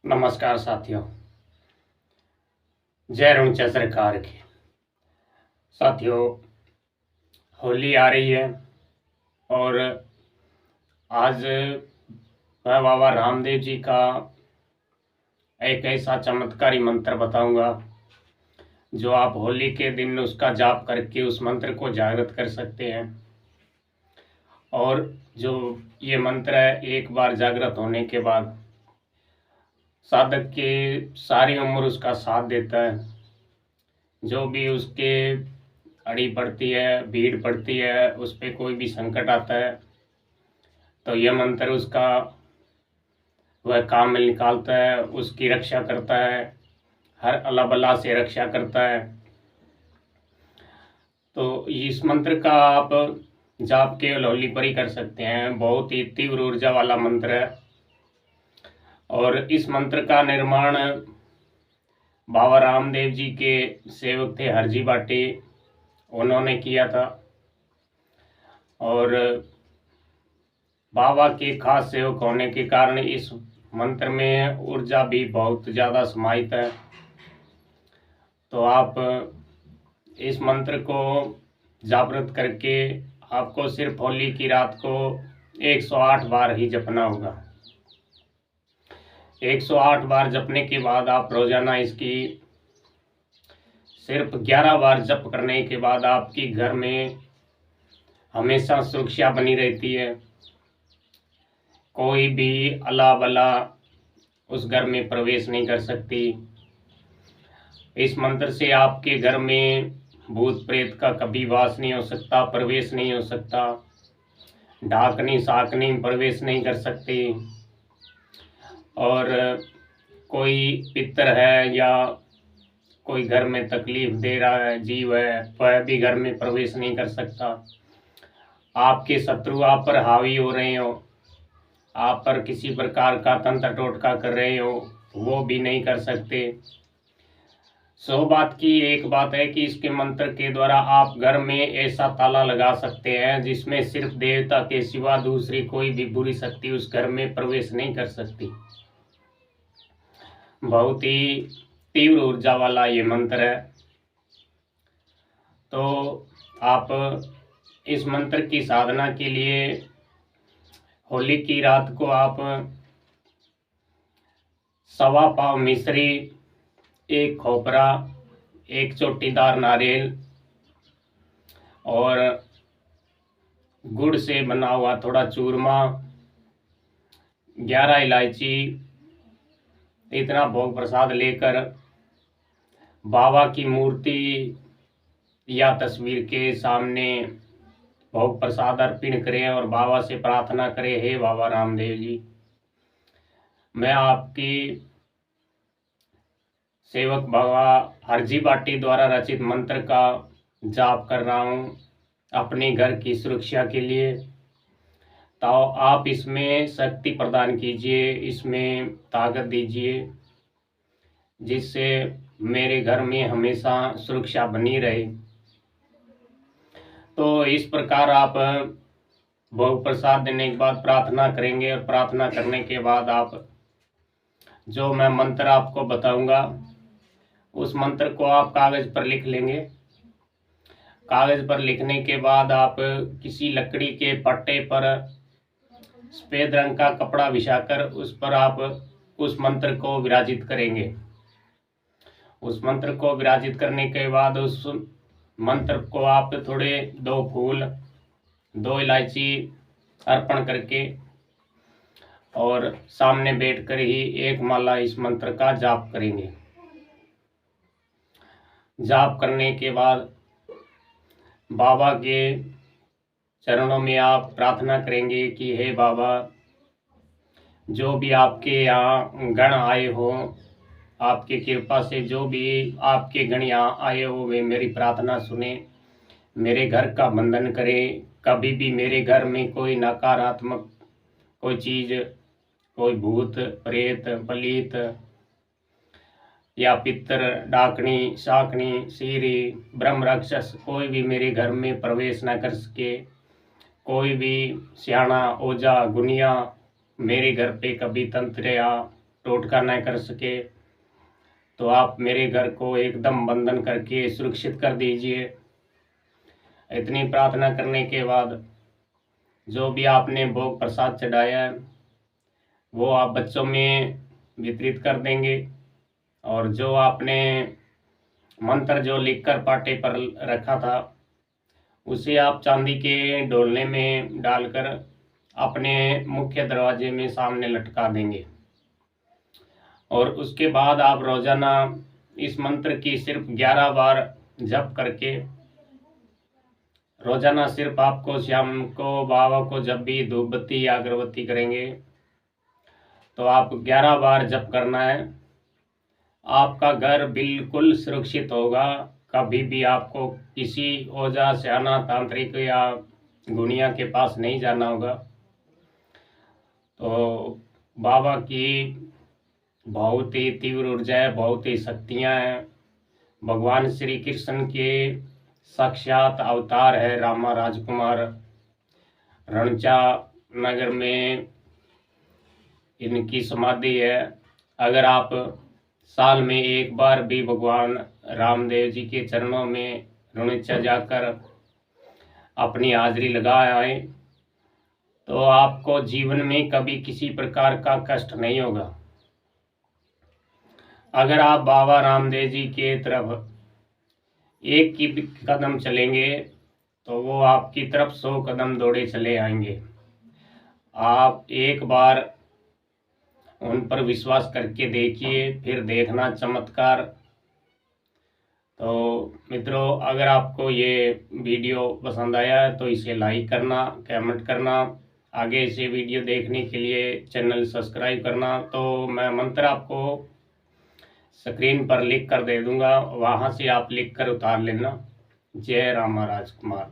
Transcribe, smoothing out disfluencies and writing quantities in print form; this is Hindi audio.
नमस्कार साथियों। जय ऊंचा सरकार की। साथियों, होली आ रही है और आज मैं बाबा रामदेव जी का एक ऐसा चमत्कारी मंत्र बताऊंगा जो आप होली के दिन उसका जाप करके उस मंत्र को जागृत कर सकते हैं। और जो ये मंत्र है, एक बार जागृत होने के बाद साधक के सारी उम्र उसका साथ देता है। जो भी उसके अड़ी पड़ती है, भीड़ पड़ती है, उस पर कोई भी संकट आता है तो यह मंत्र उसका वह काम में निकालता है, उसकी रक्षा करता है, हर अला बला से रक्षा करता है। तो इस मंत्र का आप जाप केवल होली पर ही कर सकते हैं। बहुत ही तीव्र ऊर्जा वाला मंत्र है और इस मंत्र का निर्माण बाबा रामदेव जी के सेवक थे हरजी बाटी, उन्होंने किया था। और बाबा के खास सेवक होने के कारण इस मंत्र में ऊर्जा भी बहुत ज़्यादा समाहित है। तो आप इस मंत्र को जागृत करके आपको सिर्फ होली की रात को 108 बार ही जपना होगा। 108 बार जपने के बाद आप रोजाना इसकी सिर्फ 11 बार जप करने के बाद आपकी घर में हमेशा सुरक्षा बनी रहती है। कोई भी अला बला उस घर में प्रवेश नहीं कर सकती। इस मंत्र से आपके घर में भूत प्रेत का कभी वास नहीं हो सकता, प्रवेश नहीं हो सकता। डाकनी साकनी प्रवेश नहीं कर सकती। और कोई पितर है या कोई घर में तकलीफ दे रहा है जीव है, वह भी घर में प्रवेश नहीं कर सकता। आपके शत्रु आप पर हावी हो रहे हो, आप पर किसी प्रकार का तंत्र टोटका कर रहे हो, वो भी नहीं कर सकते। 100 बात की एक बात है कि इसके मंत्र के द्वारा आप घर में ऐसा ताला लगा सकते हैं जिसमें सिर्फ देवता के सिवा दूसरी कोई भी बुरी शक्ति उस घर में प्रवेश नहीं कर सकती। बहुत ही तीव्र ऊर्जा वाला ये मंत्र है। तो आप इस मंत्र की साधना के लिए होली की रात को आप 1.25 पाव मिश्री, 1 खोपरा, 1 चोटीदार नारियल और गुड़ से बना हुआ थोड़ा चूरमा, 11 इलायची, इतना भोग प्रसाद लेकर बाबा की मूर्ति या तस्वीर के सामने भोग प्रसाद अर्पण करें और बाबा से प्रार्थना करें, हे बाबा रामदेव जी, मैं आपकी सेवक बाबा हरजी बाटी द्वारा रचित मंत्र का जाप कर रहा हूँ अपने घर की सुरक्षा के लिए। तो आप इसमें शक्ति प्रदान कीजिए, इसमें ताकत दीजिए, जिससे मेरे घर में हमेशा सुरक्षा बनी रहे। तो इस प्रकार आप भोग प्रसाद देने के बाद प्रार्थना करेंगे और प्रार्थना करने के बाद आप जो मैं मंत्र आपको बताऊंगा उस मंत्र को आप कागज पर लिख लेंगे। कागज पर लिखने के बाद आप किसी लकड़ी के पट्टे पर सफेद रंग का कपड़ा बिछाकर उस पर आप उस मंत्र को विराजित करेंगे। उस मंत्र को विराजित करने के बाद उस मंत्र को आप थोड़े 2 फूल, 2 इलायची अर्पण करके और सामने बैठकर ही 1 माला इस मंत्र का जाप करेंगे। जाप करने के बाद बाबा के चरणों में आप प्रार्थना करेंगे कि हे बाबा, जो भी आपके यहाँ गण आए हो, आपकी कृपा से जो भी आपके गण यहाँ आए हो वे मेरी प्रार्थना सुने, मेरे घर का बंधन करें। कभी भी मेरे घर में कोई नकारात्मक कोई चीज़, कोई भूत प्रेत पलीत या पितर डाकनी शाकनी सीरी ब्रह्म राक्षस कोई भी मेरे घर में प्रवेश न कर सके। कोई भी सियाना ओझा गुनिया मेरे घर पे कभी तंत्र या टोटका न कर सके, तो आप मेरे घर को एकदम बंधन करके सुरक्षित कर दीजिए। इतनी प्रार्थना करने के बाद जो भी आपने भोग प्रसाद चढ़ाया है वो आप बच्चों में वितरित कर देंगे, और जो आपने मंत्र जो लिखकर पाटे पर रखा था उसे आप चांदी के ढोलने में डालकर अपने मुख्य दरवाजे में सामने लटका देंगे। और उसके बाद आप रोजाना इस मंत्र की सिर्फ 11 बार जप करके, रोजाना सिर्फ आपको शाम को बाबा को जब भी धूप बत्ती या अगरबत्ती करेंगे तो आप 11 बार जप करना है। आपका घर बिल्कुल सुरक्षित होगा। कभी भी आपको किसी ओझा स्याना तांत्रिक या गुनिया के पास नहीं जाना होगा। तो बाबा की बहुत ही तीव्र ऊर्जा है, बहुत ही शक्तियाँ हैं। भगवान श्री कृष्ण के साक्षात अवतार है रामा राजकुमार। रणचा नगर में इनकी समाधि है। अगर आप साल में एक बार भी भगवान रामदेव जी के चरणों में रणचा जाकर अपनी हाजिरी लगा आए तो आपको जीवन में कभी किसी प्रकार का कष्ट नहीं होगा। अगर आप बाबा रामदेव जी के तरफ एक की कदम चलेंगे तो वो आपकी तरफ 100 कदम दौड़े चले आएंगे। आप एक बार उन पर विश्वास करके देखिए, फिर देखना चमत्कार। तो मित्रों, अगर आपको ये वीडियो पसंद आया है तो इसे लाइक करना, कमेंट करना, आगे से वीडियो देखने के लिए चैनल सब्सक्राइब करना। तो मैं मंत्र आपको स्क्रीन पर लिख कर दे दूंगा, वहाँ से आप लिख कर उतार लेना। जय रामा राजकुमार।